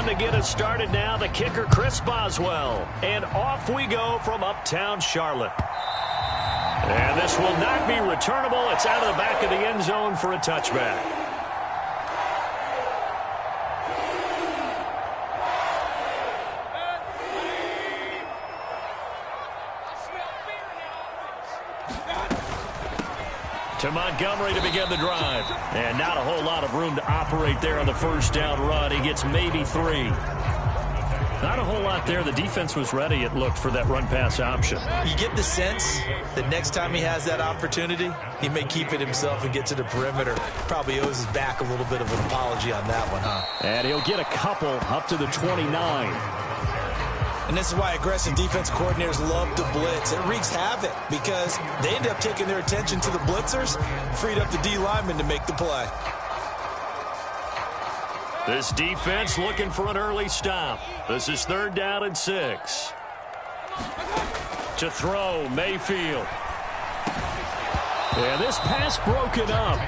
to get us started now, the kicker, Chris Boswell. And off we go from uptown Charlotte. And this will not be returnable. It's out of the back of the end zone for a touchback. To Montgomery to begin the drive. And not a whole lot of room to operate there on the first down run. He gets maybe 3. Not a whole lot there. The defense was ready, it looked, for that run-pass option. You get the sense that next time he has that opportunity, he may keep it himself and get to the perimeter. Probably owes his back a little bit of an apology on that one, huh? And he'll get a couple up to the 29. And this is why aggressive defense coordinators love to blitz. It wreaks havoc because they end up taking their attention to the blitzers, freed up the D lineman to make the play. This defense looking for an early stop. This is 3rd down and 6. To throw, Mayfield. And this pass broken up.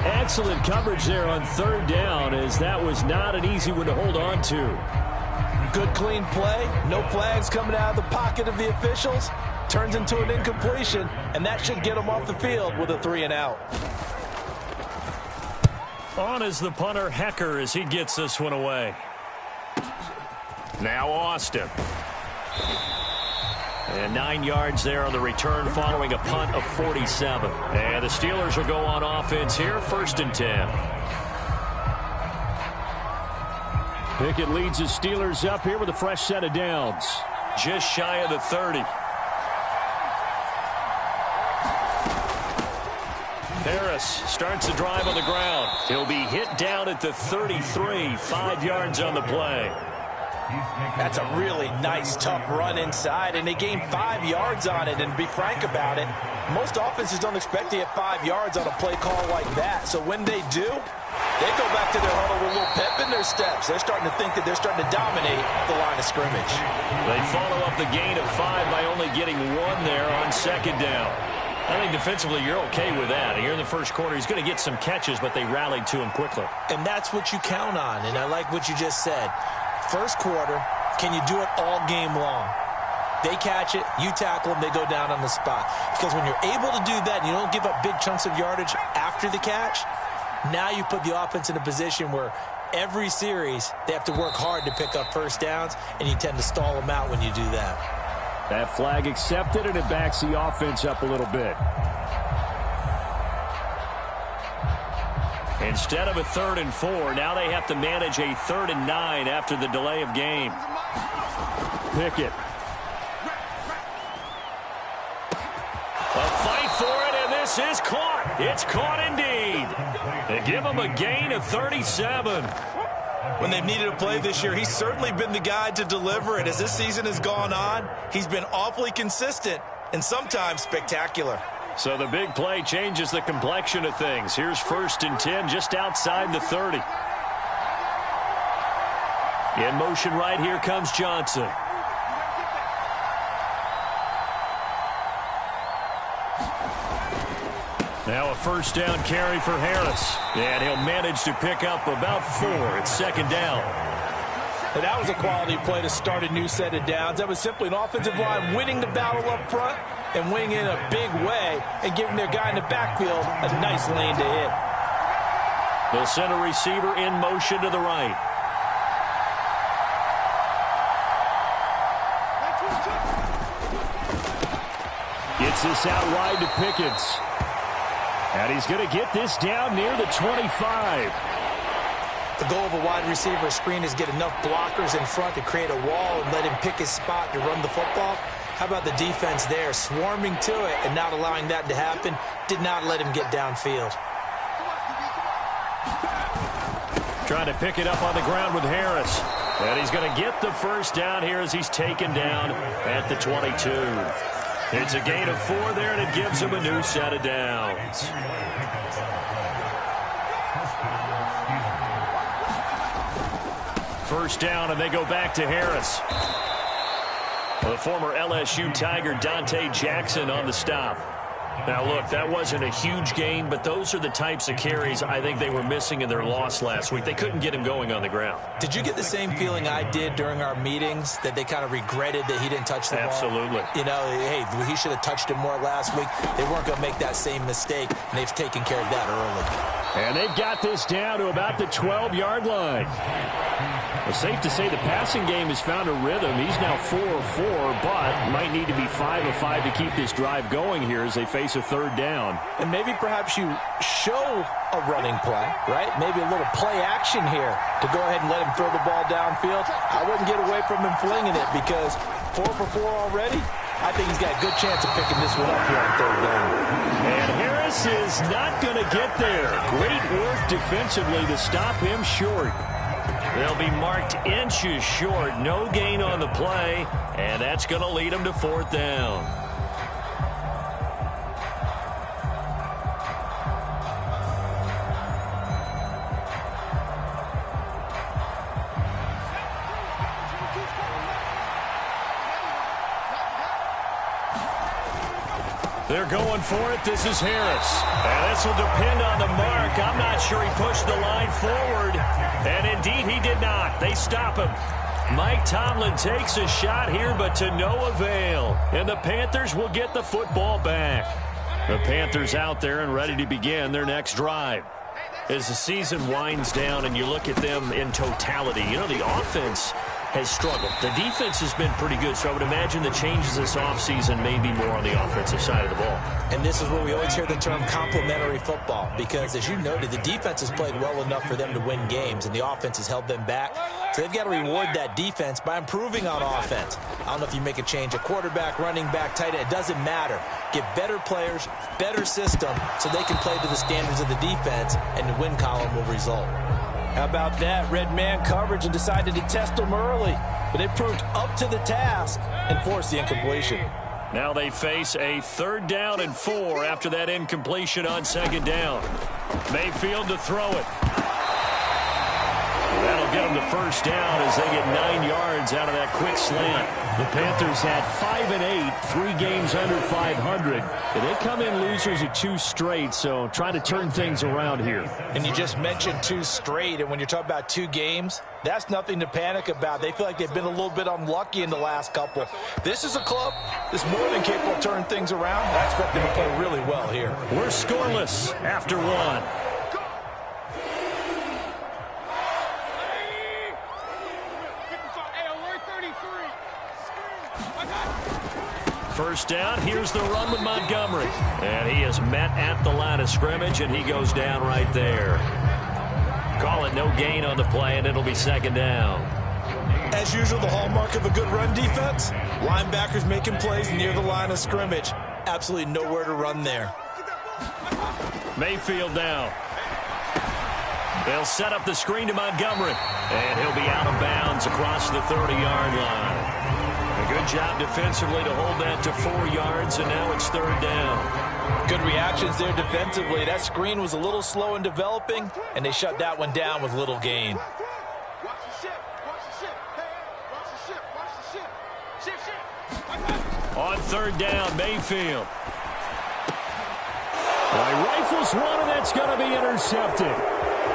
Excellent coverage there on 3rd down, as that was not an easy one to hold on to. Good, clean play. No flags coming out of the pocket of the officials. Turns into an incompletion, and that should get them off the field with a 3-and-out. On is the punter, Hecker, as he gets this one away. Now Austin. And 9 yards there on the return following a punt of 47. And the Steelers will go on offense here, 1st and 10. Pickett leads the Steelers up here with a fresh set of downs. Just shy of the 30. Harris starts the drive on the ground. He'll be hit down at the 33, 5 yards on the play. That's a really nice, tough run inside, and they gained 5 yards on it. And to be frank about it, most offenses don't expect to get 5 yards on a play call like that. So when they do, they go back to their huddle with a little pep in their steps. They're starting to think that they're starting to dominate the line of scrimmage. They follow up the gain of 5 by only getting 1 there on 2nd down. I think defensively you're okay with that. Here in the first quarter, he's going to get some catches, but they rallied to him quickly. And that's what you count on, and I like what you just said. First quarter, can you do it all game long? They catch it, you tackle them, they go down on the spot. Because when you're able to do that and you don't give up big chunks of yardage after the catch, now you put the offense in a position where every series they have to work hard to pick up first downs, and you tend to stall them out when you do that. That flag accepted, and it backs the offense up a little bit. Instead of a 3rd and 4, now they have to manage a 3rd and 9 after the delay of game. Pickett. A fight for it, and this is caught. It's caught indeed. They give him a gain of 37. When they've needed a play this year, he's certainly been the guy to deliver it. As this season has gone on, he's been awfully consistent and sometimes spectacular. So the big play changes the complexion of things. Here's 1st and 10 just outside the 30. In motion right here comes Johnson. Now a 1st down carry for Harris. And he'll manage to pick up about 4 at 2nd down. And that was a quality play to start a new set of downs. That was simply an offensive line winning the battle up front and winning in a big way and giving their guy in the backfield a nice lane to hit. They'll send a receiver in motion to the right. Gets this out wide to Pickens. And he's going to get this down near the 25. The goal of a wide receiver screen is get enough blockers in front to create a wall and let him pick his spot to run the football. How about the defense there, swarming to it and not allowing that to happen? Did not let him get downfield. Trying to pick it up on the ground with Harris. And he's going to get the 1st down here as he's taken down at the 22. It's a gain of 4 there, and it gives him a new set of downs. First down, and they go back to Harris. The former LSU Tiger Dante Jackson on the stop. Now, look, that wasn't a huge gain, but those are the types of carries I think they were missing in their loss last week. They couldn't get him going on the ground. Did you get the same feeling I did during our meetings, that they kind of regretted that he didn't touch the ball? Absolutely. You know, hey, he should have touched it more last week. They weren't going to make that same mistake, and they've taken care of that early. And they've got this down to about the 12-yard line. Well, safe to say the passing game has found a rhythm. He's now 4 of 4, but might need to be 5 of 5 to keep this drive going here as they face a third down. And maybe perhaps you show a running play, right? Maybe a little play action here to go ahead and let him throw the ball downfield. I wouldn't get away from him flinging it, because 4 for 4 already, I think he's got a good chance of picking this one up here on third down. And Harris is not going to get there. Great work defensively to stop him short. They'll be marked inches short. No gain on the play, and that's going to lead them to fourth down. They're going for it. This is Harris. And this will depend on the mark. I'm not sure he pushed the line forward. And indeed, he did not. They stop him. Mike Tomlin takes a shot here, but to no avail. And the Panthers will get the football back. The Panthers out there and ready to begin their next drive. As the season winds down and you look at them in totality, you know, the offense has struggled. The defense has been pretty good, so I would imagine the changes this offseason may be more on the offensive side of the ball. And this is where we always hear the term complementary football, because, as you noted, the defense has played well enough for them to win games, and the offense has held them back. So they've got to reward that defense by improving on offense. I don't know if you make a change, a quarterback, running back, tight end, it doesn't matter. Get better players, better system, so they can play to the standards of the defense, and the win column will result. How about that? Red man coverage and decided to test them early. But they proved up to the task and forced the incompletion. Now they face a 3rd down and 4 after that incompletion on 2nd down. Mayfield to throw it. That'll get them the first down as they get 9 yards out of that quick slant. The Panthers had 5 and 8, 3 games under 500. They come in losers of 2 straight, so trying to turn things around here. And you just mentioned 2 straight, and when you're talking about 2 games, that's nothing to panic about. They feel like they've been a little bit unlucky in the last couple. This is a club that's more than capable of turning things around. I expect them to play really well here. We're scoreless after 1. First down, here's the run with Montgomery. And he is met at the line of scrimmage, and he goes down right there. Call it no gain on the play, and it'll be 2nd down. As usual, the hallmark of a good run defense, linebackers making plays near the line of scrimmage. Absolutely nowhere to run there. Mayfield down. They'll set up the screen to Montgomery, and he'll be out of bounds across the 30-yard line. A good job defensively to hold that to 4 yards, and now it's 3rd down. Good reactions there defensively. That screen was a little slow in developing, and they shut that one down with little gain. On 3rd down, Mayfield. He rifles one, and that's going to be intercepted.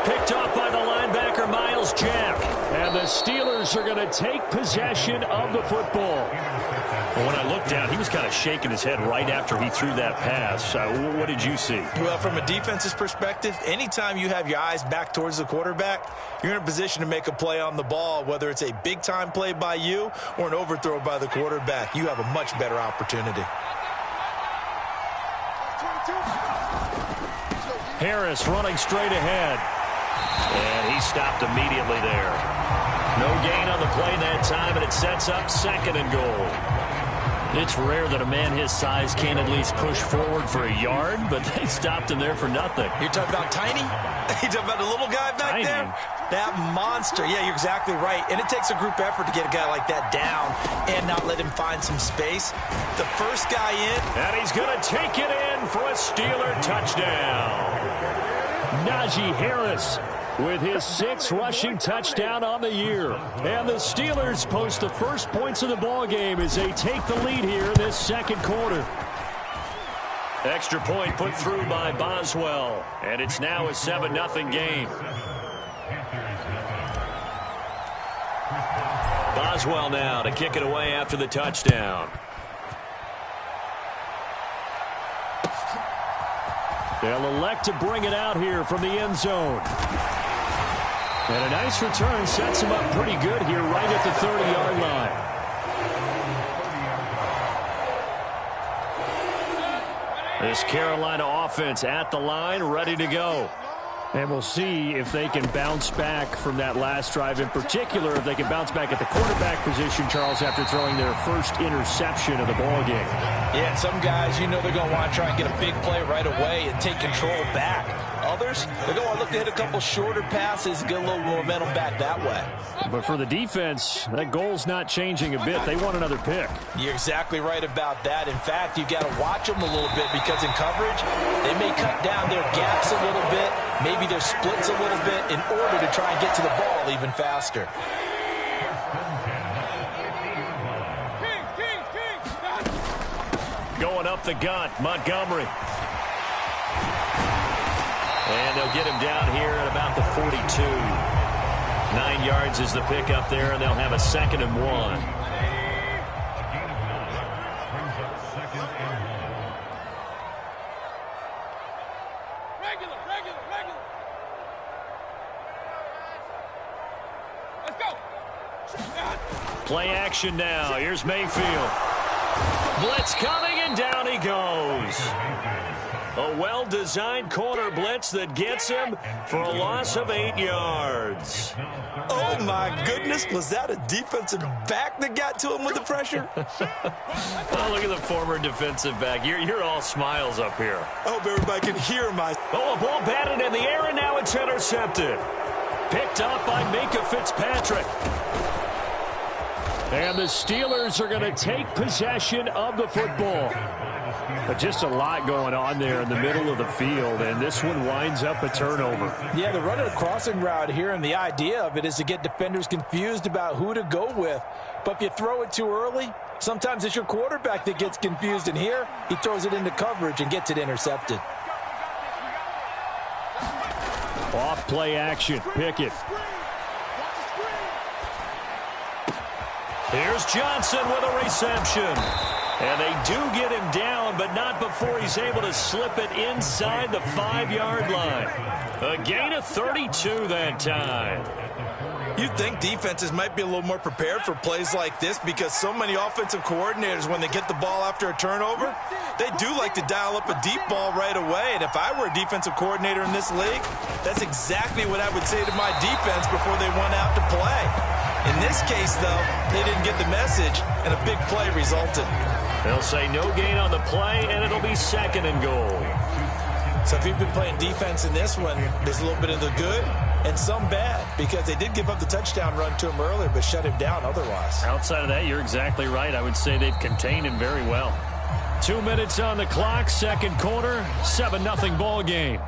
Picked off by the linebacker, Miles Jack. And the Steelers are going to take possession of the football. Well, when I looked down, he was kind of shaking his head right after he threw that pass. What did you see? Well, from a defense's perspective, anytime you have your eyes back towards the quarterback, you're in a position to make a play on the ball, whether it's a big-time play by you or an overthrow by the quarterback. You have a much better opportunity. Harris running straight ahead. And he stopped immediately there. No gain on the play that time, and it sets up 2nd and goal. It's rare that a man his size can't at least push forward for a yard, but they stopped him there for nothing. You're talking about tiny? You're talking about the little guy back there? That monster. Yeah, you're exactly right. And it takes a group effort to get a guy like that down and not let him find some space. The first guy in. And he's going to take it in for a Steeler touchdown. Najee Harris with his 6th rushing touchdown on the year. And the Steelers post the first points of the ball game as they take the lead here in this 2nd quarter. Extra point put through by Boswell. And it's now a 7-0 game. Boswell now to kick it away after the touchdown. They'll elect to bring it out here from the end zone. And a nice return sets him up pretty good here right at the 30-yard line. This Carolina offense at the line, ready to go. And we'll see if they can bounce back from that last drive, in particular if they can bounce back at the quarterback position, Charles, after throwing their first interception of the ball game. Yeah, some guys, they're going to want to try and get a big play right away and take control back. Others, they're going to want to look to hit a couple shorter passes, get a little momentum back that way. But for the defense, that goal's not changing a bit. They want another pick. You're exactly right about that. In fact, you've got to watch them a little bit because in coverage, they may cut down their gaps a little bit, maybe their splits a little bit in order to try and get to the ball even faster. Going up the gut, Montgomery. And they'll get him down here at about the 42. 9 yards is the pickup there, and they'll have a 2nd and 1. Let's go. Play action now. Here's Mayfield. Blitz coming, and down he goes. A well-designed corner blitz that gets him for a loss of 8 yards. Oh, my goodness. Was that a defensive back that got to him with the pressure? Oh, look at the former defensive back. You're all smiles up here. I hope everybody can hear my... Oh, a ball batted in the air, and now it's intercepted. Picked up by Minkah Fitzpatrick. And the Steelers are going to take possession of the football. But just a lot going on there in the middle of the field, and this one winds up a turnover. Yeah, they're running a crossing route here, and the idea of it is to get defenders confused about who to go with. But if you throw it too early, sometimes it's your quarterback that gets confused, and here he throws it into coverage and gets it intercepted. Off play action, Pickett. Here's Johnson with a reception. And they do get him down, but not before he's able to slip it inside the 5-yard line. A gain of 32 that time. You'd think defenses might be a little more prepared for plays like this because so many offensive coordinators, when they get the ball after a turnover, they do like to dial up a deep ball right away. And if I were a defensive coordinator in this league, that's exactly what I would say to my defense before they went out to play. In this case, though, they didn't get the message, and a big play resulted. They'll say no gain on the play, and it'll be 2nd and goal. So if you've been playing defense in this one, there's a little bit of the good and some bad, because they did give up the touchdown run to him earlier, but shut him down otherwise. Outside of that, you're exactly right. I would say they've contained him very well. 2 minutes on the clock, 2nd quarter, 7-0 ball game.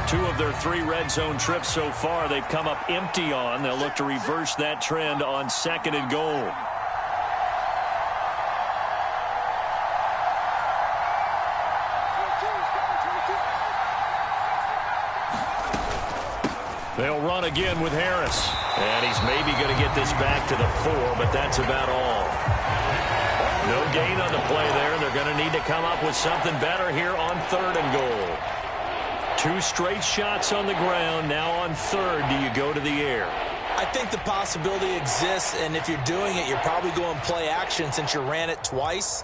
Two of their 3 red zone trips so far, they've come up empty on. They'll look to reverse that trend on 2nd and goal. They'll run again with Harris. And he's maybe going to get this back to the 4, but that's about all. No gain on the play there. They're going to need to come up with something better here on 3rd and goal. 2 straight shots on the ground. Now on 3rd, do you go to the air? I think the possibility exists, and if you're doing it, you're probably going play action since you ran it twice.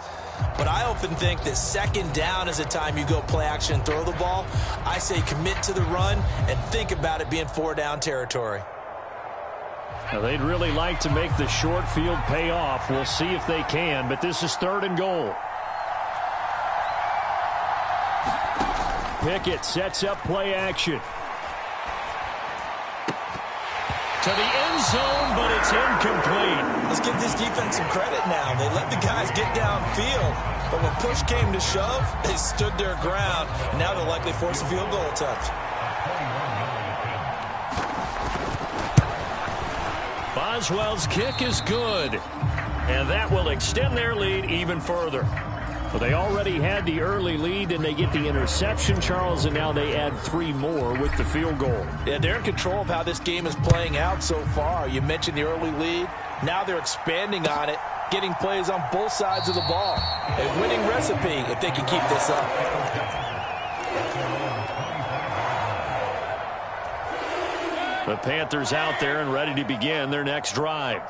But I often think that 2nd down is the time you go play action and throw the ball. I say commit to the run and think about it being 4-down territory. Now, they'd really like to make the short field pay off. We'll see if they can, but this is 3rd and goal. Pickett sets up play action. To the end zone, but it's incomplete. This just give this defense some credit now. They let the guys get downfield, but when push came to shove, they stood their ground, and now they'll likely force a field goal attempt. Boswell's kick is good, and that will extend their lead even further. Well, they already had the early lead, and they get the interception, Charles, and now they add 3 more with the field goal. Yeah, they're in control of how this game is playing out so far. You mentioned the early lead. Now they're expanding on it, getting plays on both sides of the ball. A winning recipe if they can keep this up. The Panthers out there and ready to begin their next drive.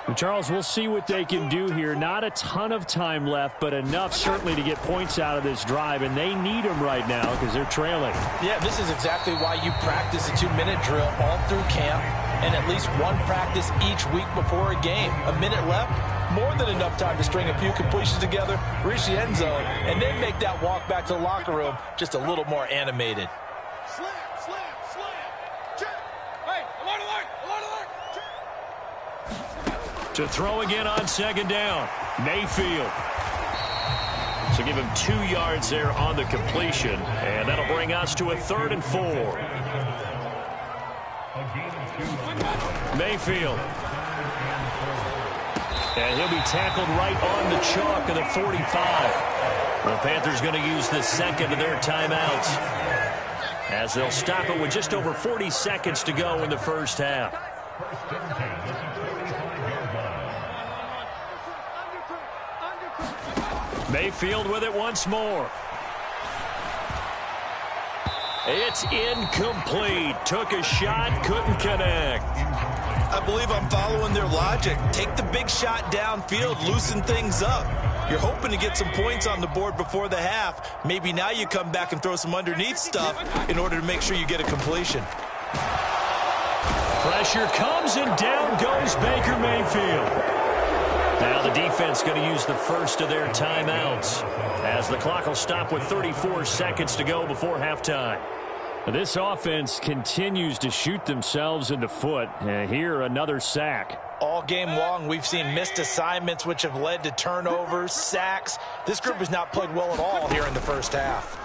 And Charles, we'll see what they can do here. Not a ton of time left, but enough certainly to get points out of this drive, and they need them right now because they're trailing. Yeah, this is exactly why you practice a 2-minute drill all through camp and at least one practice each week before a game. A minute left, more than enough time to string a few completions together, reach the end zone, and then make that walk back to the locker room just a little more animated. Slam, slam, slam. Check. Hey, alert, alert, alert, alert. To throw again on second down, Mayfield. So give him 2 yards there on the completion, and that'll bring us to a 3rd and 4. Mayfield. And he'll be tackled right on the chalk of the 45. The Panthers going to use the second of their timeouts, as they'll stop it with just over 40 seconds to go in the first half. Mayfield with it once more. It's incomplete. Took a shot, couldn't connect. I believe I'm following their logic. Take the big shot downfield, loosen things up. You're hoping to get some points on the board before the half. Maybe now you come back and throw some underneath stuff in order to make sure you get a completion. Pressure comes, and down goes Baker Mayfield. Now the defense going to use the first of their timeouts, as the clock will stop with 34 seconds to go before halftime. This offense continues to shoot themselves in the foot. Here, another sack. All game long, we've seen missed assignments, which have led to turnovers, sacks. This group has not played well at all here in the first half.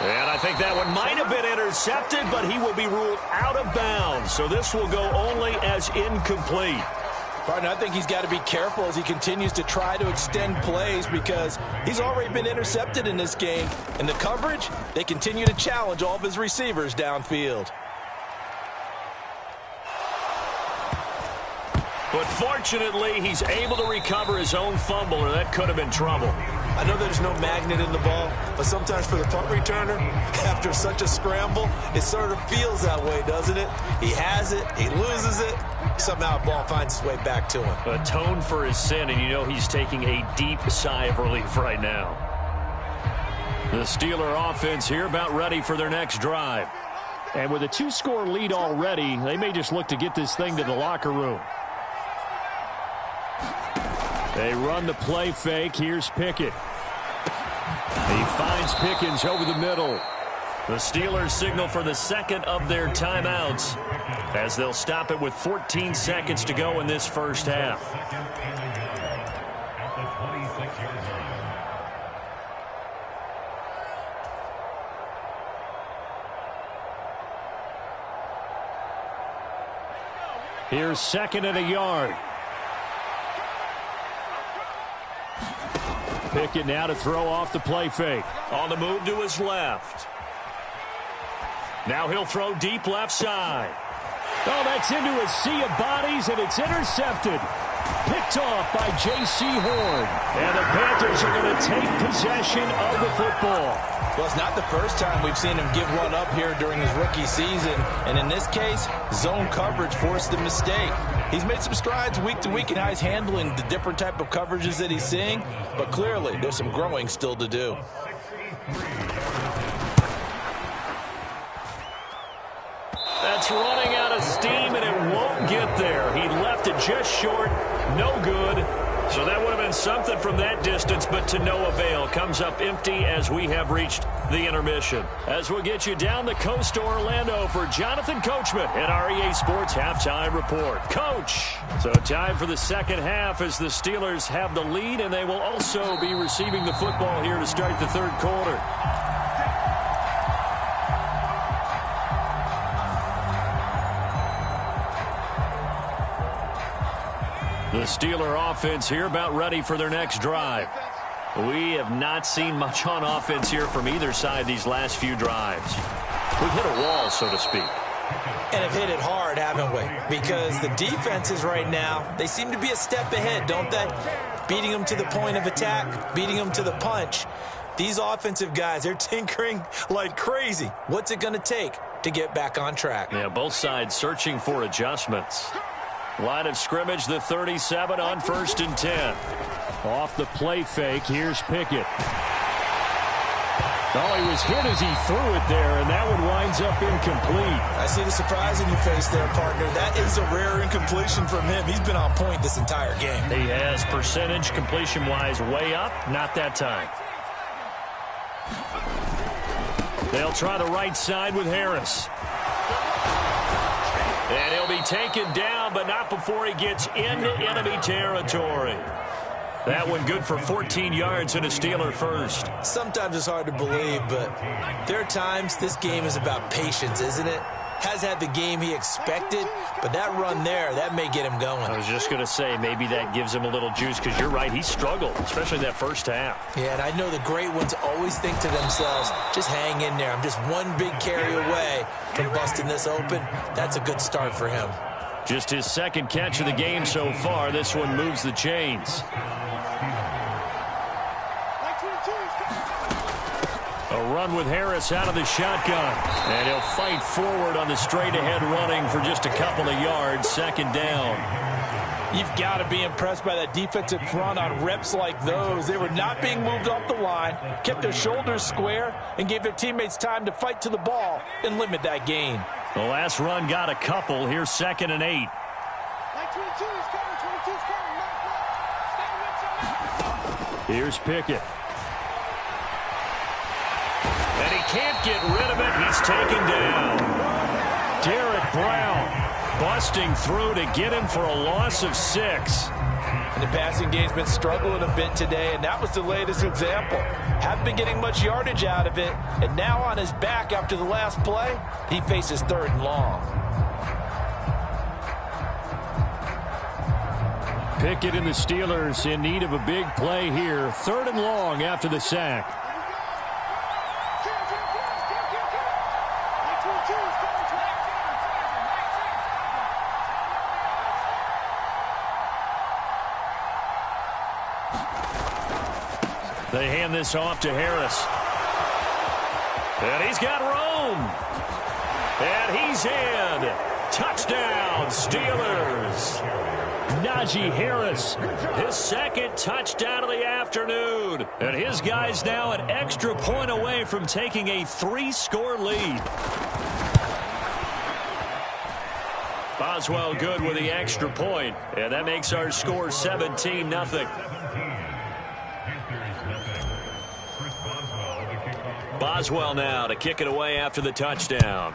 And I think that one might have been intercepted, but he will be ruled out of bounds. So this will go only as incomplete. Partner, I think he's got to be careful as he continues to try to extend plays, because he's already been intercepted in this game. And the coverage, they continue to challenge all of his receivers downfield. But fortunately, he's able to recover his own fumble, or that could have been trouble. I know there's no magnet in the ball, but sometimes for the punt returner, after such a scramble, it sort of feels that way, doesn't it? He has it, he loses it, somehow the ball finds its way back to him. Atone for his sin, and you know he's taking a deep sigh of relief right now. The Steeler offense here about ready for their next drive. And with a 2-score lead already, they may just look to get this thing to the locker room. They run the play fake. Here's Pickett. He finds Pickens over the middle. The Steelers signal for the second of their timeouts, as they'll stop it with 14 seconds to go in this first half. Here's 2nd and a yard. Pickett now to throw off the play fake. On the move to his left. Now he'll throw deep left side. Oh, that's into a sea of bodies, and it's intercepted. Picked off by J.C. Horn. And the Panthers are going to take possession of the football. Well, it's not the first time we've seen him give one up here during his rookie season. And in this case, zone coverage forced the mistake. He's made some strides week to week in how he's handling the different type of coverages that he's seeing. But clearly, there's some growing still to do. That's running out of steam, and it won't get there. He left it just short, no good. So that would have been something from that distance, but to no avail. Comes up empty as we have reached the intermission. As we'll get you down the coast to Orlando for Jonathan Coachman at our EA Sports Halftime Report. Coach! So time for the second half as the Steelers have the lead, and they will also be receiving the football here to start the third quarter. The Steeler offense here about ready for their next drive. We have not seen much on offense here from either side these last few drives. We've hit a wall, so to speak. And have hit it hard, haven't we? Because the defenses right now, they seem to be a step ahead, don't they? Beating them to the point of attack, beating them to the punch. These offensive guys, they're tinkering like crazy. What's it going to take to get back on track? Yeah, both sides searching for adjustments. Line of scrimmage, the 37 on 1st and 10. Off the play fake, here's Pickett. Oh, he was hit as he threw it there, and that one winds up incomplete. I see the surprise in your face there, partner. That is a rare incompletion from him. He's been on point this entire game. He has percentage completion-wise way up, not that time. They'll try the right side with Harris. And he'll be taken down, but not before he gets into enemy territory. That one good for 14 yards and a Steeler first. Sometimes it's hard to believe, but there are times this game is about patience, isn't it? Has had the game he expected, but that run there, that may get him going. I was just going to say, maybe that gives him a little juice, because you're right, he struggled, especially that first half. Yeah, and I know the great ones always think to themselves, just hang in there. I'm just one big carry away from busting this open. That's a good start for him. Just his second catch of the game so far. This one moves the chains. A run with Harris out of the shotgun. And he'll fight forward on the straight-ahead running for just a couple of yards. Second down. You've got to be impressed by that defensive front on reps like those. They were not being moved off the line, kept their shoulders square, and gave their teammates time to fight to the ball and limit that gain. The last run got a couple. Here's 2nd and 8. Here's Pickett. And he can't get rid of it. He's taken down. Derek Brown busting through to get him for a loss of 6. And the passing game's been struggling a bit today, and that was the latest example. Haven't been getting much yardage out of it, and now on his back after the last play, he faces 3rd and long. Pickett and the Steelers in need of a big play here. 3rd and long after the sack. They hand this off to Harris. And he's got room. And he's in. Touchdown, Steelers. Najee Harris. His second touchdown of the afternoon. And his guys now an extra point away from taking a 3-score lead. Boswell good with the extra point. And that makes our score 17-0. Boswell now to kick it away after the touchdown.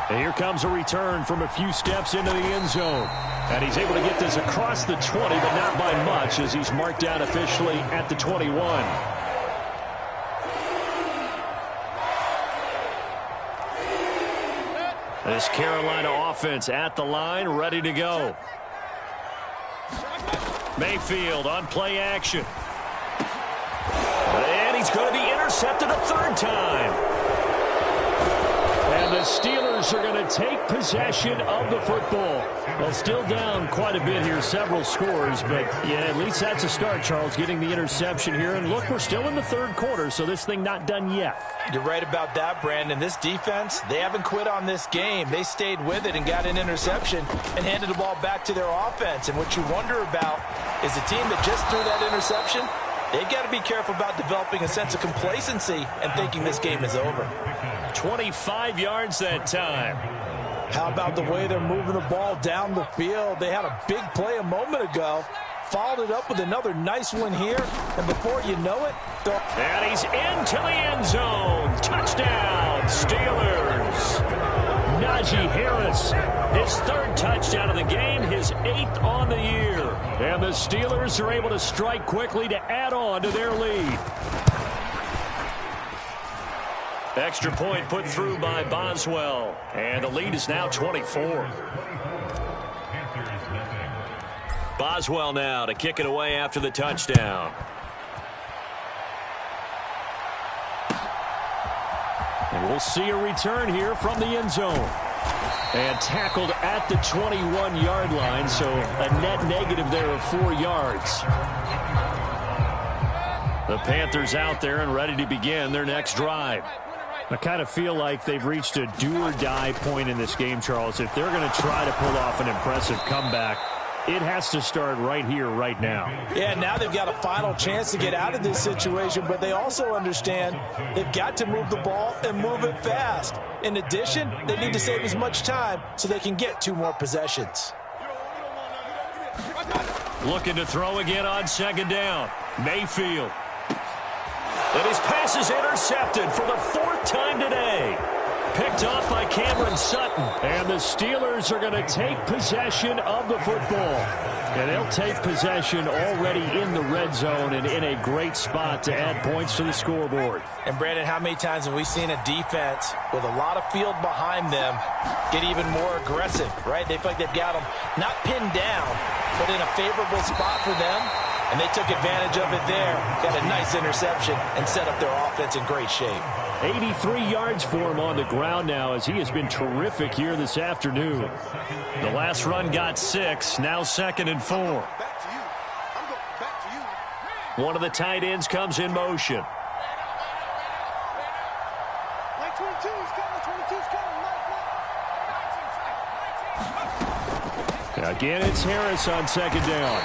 And here comes a return from a few steps into the end zone. And he's able to get this across the 20, but not by much, as he's marked down officially at the 21. This Carolina offense at the line, ready to go. Mayfield on play action. And he's going to be intercepted a 3rd time. And the Steelers are going to take possession of the football. Well, still down quite a bit here, several scores, but yeah, at least that's a start, Charles, getting the interception here. And look, we're still in the 3rd quarter, so this thing not done yet. You're right about that, Brandon. This defense, they haven't quit on this game. They stayed with it and got an interception and handed the ball back to their offense. And what you wonder about is the team that just threw that interception, They've got to be careful about developing a sense of complacency and thinking this game is over. 25 yards that time. How about the way they're moving the ball down the field? They had a big play a moment ago, followed it up with another nice one here, and before you know it, and he's into the end zone. Touchdown, Steelers. Najee Harris, his third touchdown of the game, his 8th on the year. And the Steelers are able to strike quickly to add on to their lead. Extra point put through by Boswell. And the lead is now 24. Boswell now to kick it away after the touchdown. And we'll see a return here from the end zone. And tackled at the 21-yard line, so a net negative there of 4 yards. The Panthers out there and ready to begin their next drive. I kind of feel like they've reached a do-or-die point in this game, Charles. If they're going to try to pull off an impressive comeback, it has to start right here, right now. Yeah, now they've got a final chance to get out of this situation, but they also understand they've got to move the ball and move it fast. In addition, they need to save as much time so they can get 2 more possessions. Looking to throw again on second down. Mayfield. And his pass is intercepted for the 4th time today. Picked off by Cameron Sutton. And the Steelers are going to take possession of the football. And they'll take possession already in the red zone and in a great spot to add points to the scoreboard. And, Brandon, how many times have we seen a defense with a lot of field behind them get even more aggressive, right? They feel like they've got them not pinned down, but in a favorable spot for them. And they took advantage of it there. Got a nice interception and set up their offense in great shape. 83 yards for him on the ground now as he has been terrific here this afternoon. The last run got 6, now 2nd and 4. One of the tight ends comes in motion. Again, it's Harris on second down.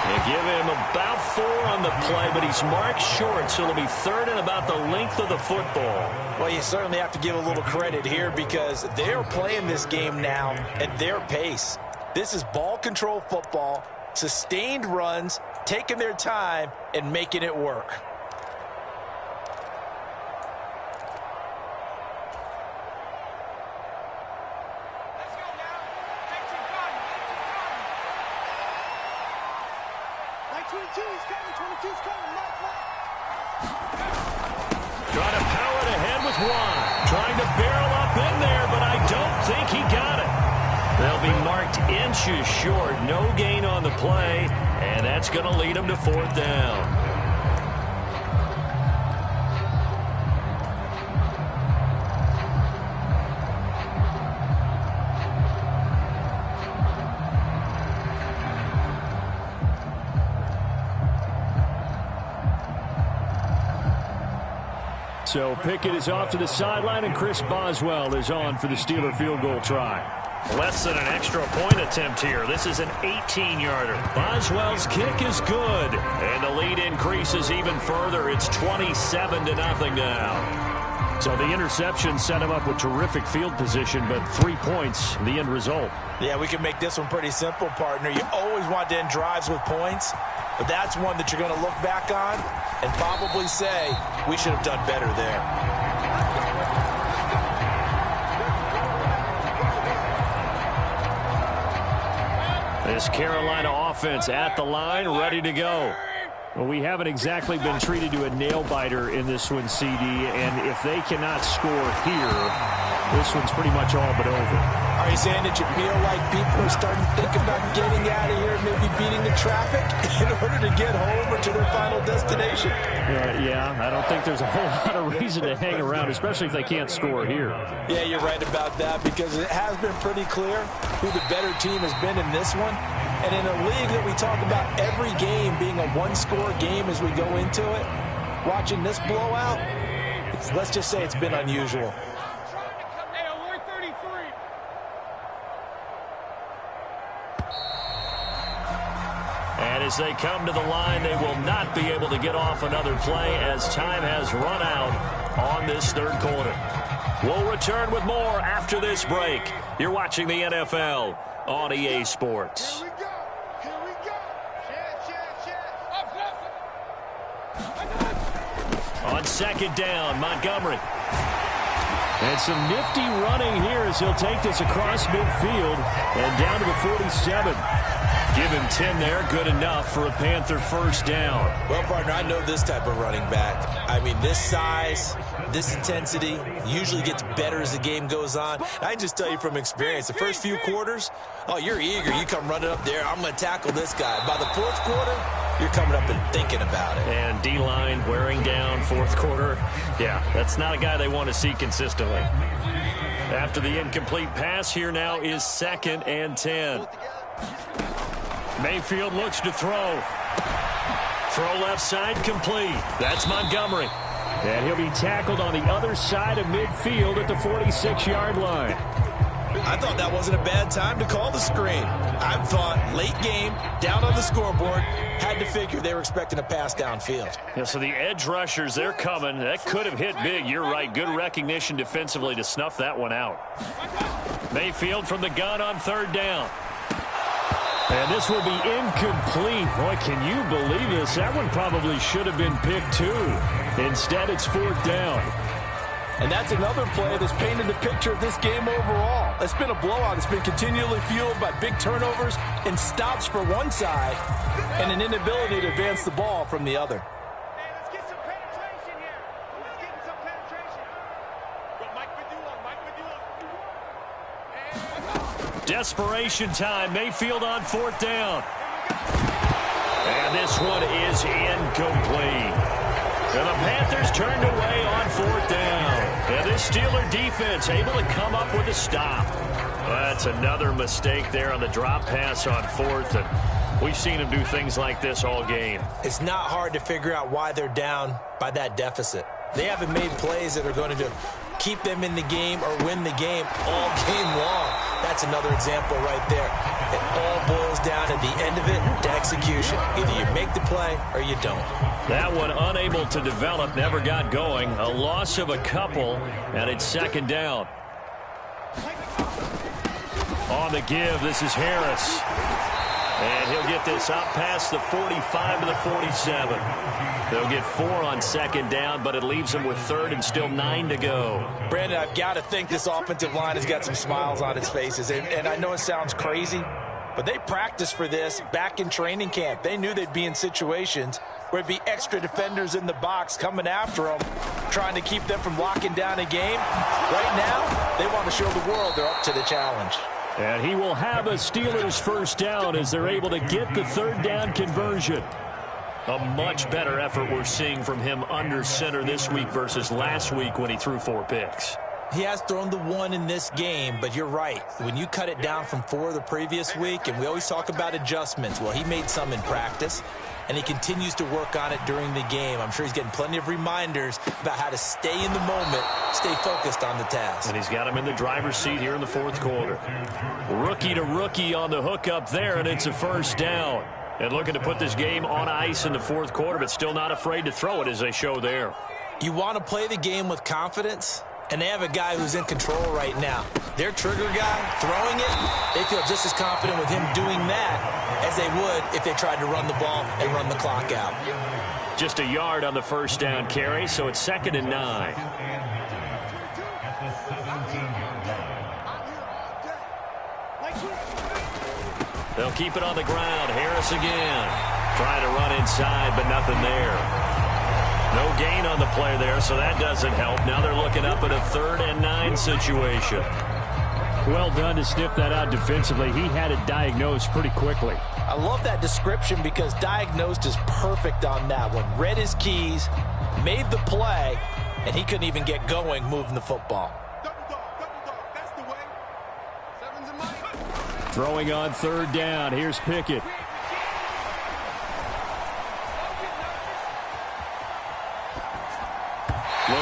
They give him about 4 on the play, but he's marked short, so it'll be 3rd and about the length of the football. Well, you certainly have to give a little credit here because they're playing this game now at their pace. This is ball control football, sustained runs, taking their time, and making it work. Trying to power it ahead with Watt. Trying to barrel up in there, but I don't think he got it. They'll be marked inches short. No gain on the play, and that's going to lead them to 4th down. So Pickett is off to the sideline, and Chris Boswell is on for the Steeler field goal try. Less than an extra point attempt here. This is an 18-yarder. Boswell's kick is good, and the lead increases even further. It's 27-0 now. So the interception set him up with terrific field position, but 3 points, the end result. Yeah, we can make this one pretty simple, partner. You always want to end drives with points, but that's one that you're going to look back on and probably say, we should have done better there. This Carolina offense at the line, ready to go. Well, we haven't exactly been treated to a nail-biter in this one, CD, and if they cannot score here, this one's pretty much all but over. Are you saying that you feel like people are starting to think about getting out of here, maybe beating the traffic in order to get home or to their final destination? Yeah, I don't think there's a whole lot of reason to hang around, especially if they can't score here. Yeah, you're right about that because it has been pretty clear who the better team has been in this one. And in a league that we talk about every game being a one-score game as we go into it, watching this blowout, let's just say it's been unusual. And And as they come to the line, they will not be able to get off another play as time has run out on this third quarter. We'll return with more after this break. You're watching the NFL on EA Sports. Here we go. Here we go. On second down, Montgomery. And some nifty running here as he'll take this across midfield and down to the 47. Give him 10 there. Good enough for a Panther first down. Well, partner, I know this type of running back. I mean, this size, this intensity usually gets better as the game goes on. I can just tell you from experience, the first few quarters, oh, you're eager. You come running up there, I'm going to tackle this guy. By the fourth quarter, you're coming up and thinking about it. And D-line wearing down fourth quarter. Yeah, that's not a guy they want to see consistently. After the incomplete pass, here now is 2nd and 10. Mayfield looks to throw. Throw left side complete. That's Montgomery. And he'll be tackled on the other side of midfield at the 46-yard line. I thought that wasn't a bad time to call the screen. I thought late game, down on the scoreboard, had to figure they were expecting a pass downfield. Yeah, so the edge rushers, they're coming. That could have hit big. You're right. Good recognition defensively to snuff that one out. Mayfield from the gun on third down. And this will be incomplete. Boy, can you believe this? That one probably should have been picked too. Instead, it's fourth down. And that's another play that's painted the picture of this game overall. It's been a blowout. It's been continually fueled by big turnovers and stops for one side and an inability to advance the ball from the other. Hey, let's get some penetration here. Let's get some penetration. Go, Mike Vidula. Mike Vidula. Desperation time. Mayfield on fourth down. And this one is incomplete. And the Panthers turned away on fourth down. And this Steeler defense able to come up with a stop. That's another mistake there on the drop pass on fourth. And we've seen them do things like this all game. It's not hard to figure out why they're down by that deficit. They haven't made plays that are going to keep them in the game or win the game all game long. That's another example right there. It all boils down at the end of it to execution. Either you make the play or you don't. That one unable to develop, never got going. A loss of a couple, and it's second down. On the give, this is Harris. And he'll get this up past the 45 to the 47. They'll get 4 on second down, but it leaves them with third and still 9 to go. Brandon, I've got to think this offensive line has got some smiles on its faces. And I know it sounds crazy, but they practiced for this back in training camp. They knew they'd be in situations where it'd be extra defenders in the box coming after them, trying to keep them from locking down a game. Right now, they want to show the world they're up to the challenge. And he will have a Steelers first down as they're able to get the third down conversion. A much better effort we're seeing from him under center this week versus last week when he threw 4 picks. He has thrown the 1 in this game, but you're right. When you cut it down from 4 the previous week, and we always talk about adjustments, well, he made some in practice, and he continues to work on it during the game. I'm sure he's getting plenty of reminders about how to stay in the moment, stay focused on the task. And he's got him in the driver's seat here in the fourth quarter. Rookie to rookie on the hookup there, and it's a first down. And looking to put this game on ice in the fourth quarter, but still not afraid to throw it as they show there. You want to play the game with confidence, and they have a guy who's in control right now. Their trigger guy, throwing it, they feel just as confident with him doing that as they would if they tried to run the ball and run the clock out. Just a yard on the first down carry, so it's 2nd and 9. They'll keep it on the ground. Harris again. Trying to run inside, but nothing there. No gain on the play there, so that doesn't help. Now they're looking up at a 3rd and 9 situation. Well done to sniff that out defensively. He had it diagnosed pretty quickly. I love that description because diagnosed is perfect on that one. Read his keys, made the play, and he couldn't even get going moving the football. That's the way. 7's a Mike. Throwing on third down. Here's Pickett.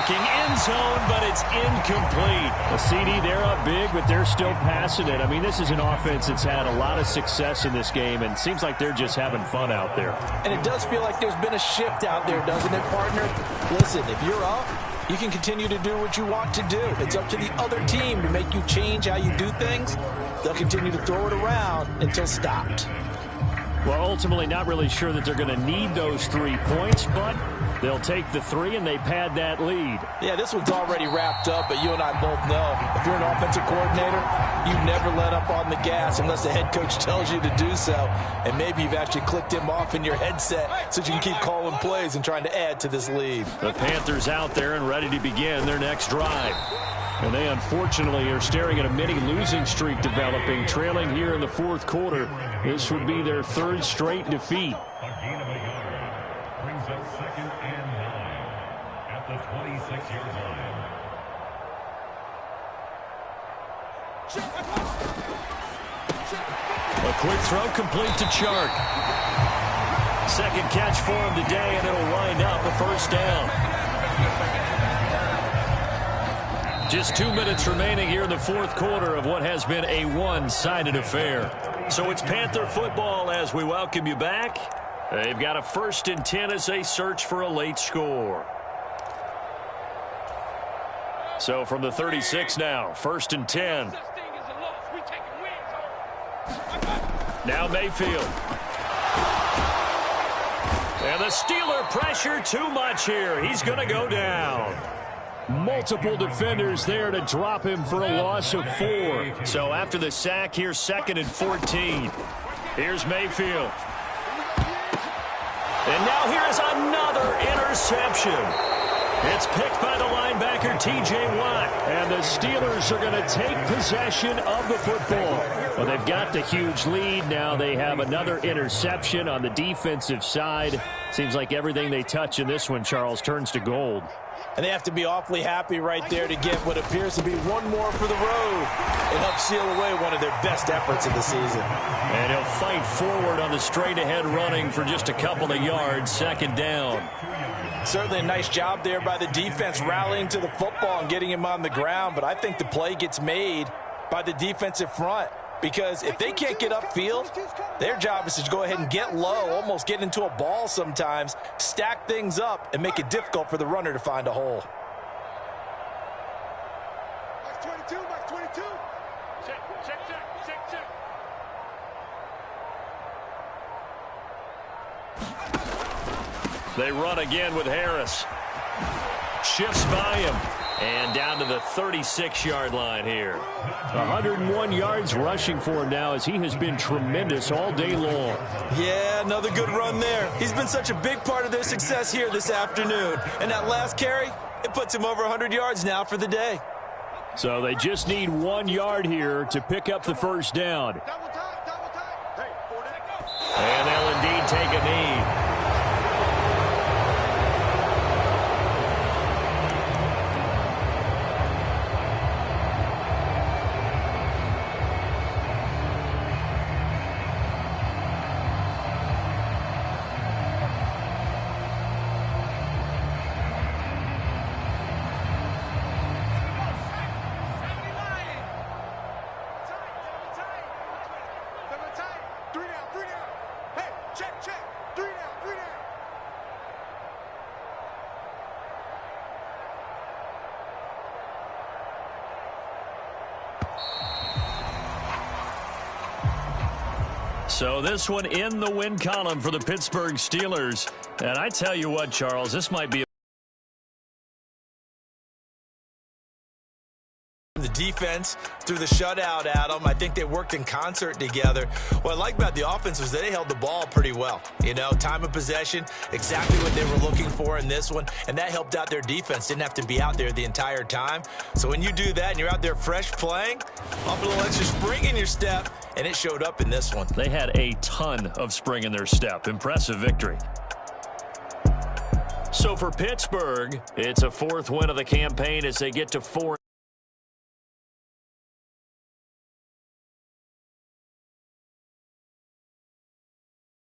Looking end zone, but it's incomplete. A CD, they're up big, but they're still passing it. I mean, this is an offense that's had a lot of success in this game, and it seems like they're just having fun out there. And it does feel like there's been a shift out there, doesn't it, partner? Listen, if you're up, you can continue to do what you want to do. It's up to the other team to make you change how you do things. They'll continue to throw it around until stopped. Well, ultimately, not really sure that they're going to need those 3 points, but they'll take the 3 and they pad that lead. Yeah, this one's already wrapped up, but you and I both know if you're an offensive coordinator, you never let up on the gas unless the head coach tells you to do so. And maybe you've actually clicked him off in your headset so you can keep calling plays and trying to add to this lead. The Panthers out there and ready to begin their next drive. And they unfortunately are staring at a mini losing streak developing, trailing here in the fourth quarter. This would be their 3rd straight defeat. Brings up 2nd and 9 at the 26-yard line. A quick throw complete to Chark. Second catch for him today, and it'll wind up a first down. Just 2 minutes remaining here in the fourth quarter of what has been a one-sided affair. So it's Panther football as we welcome you back. They've got a 1st and 10 as they search for a late score. So from the 36 now, 1st and 10. Now Mayfield. And the Steeler pressure too much here. He's going to go down. Multiple defenders there to drop him for a loss of 4. So after the sack, here's 2nd and 14. Here's Mayfield. And now here is another interception. It's picked by the linebacker, T.J. Watt. And the Steelers are going to take possession of the football. Well, they've got the huge lead. Now they have another interception on the defensive side. Seems like everything they touch in this one, Charles, turns to gold. And they have to be awfully happy right there to get what appears to be one more for the road and help seal away one of their best efforts of the season. And he'll fight forward on the straight-ahead running for just a couple of yards, 2nd down. Certainly a nice job there by the defense rallying to the football and getting him on the ground, but I think the play gets made by the defensive front. Because if they can't get upfield, their job is to go ahead and get low, almost get into a ball sometimes, stack things up, and make it difficult for the runner to find a hole. Max 22, Max 22. Check. They run again with Harris. Shifts by him. And down to the 36-yard line here. 101 yards rushing for him now as he has been tremendous all day long. Yeah, another good run there. He's been such a big part of their success here this afternoon. And that last carry, it puts him over 100 yards now for the day. So they just need 1 yard here to pick up the first down. Double time. Hey, 4 down. And they'll indeed take a knee. So this one in the win column for the Pittsburgh Steelers. And I tell you what, Charles, this might be the defense through the shutout, Adam. I think they worked in concert together. What I like about the offense was they held the ball pretty well. You know, time of possession, exactly what they were looking for in this one, and that helped out their defense. Didn't have to be out there the entire time. So when you do that and you're out there fresh playing, up a little extra spring in your step, and it showed up in this one. They had a ton of spring in their step. Impressive victory. So for Pittsburgh, it's a 4th win of the campaign as they get to 4.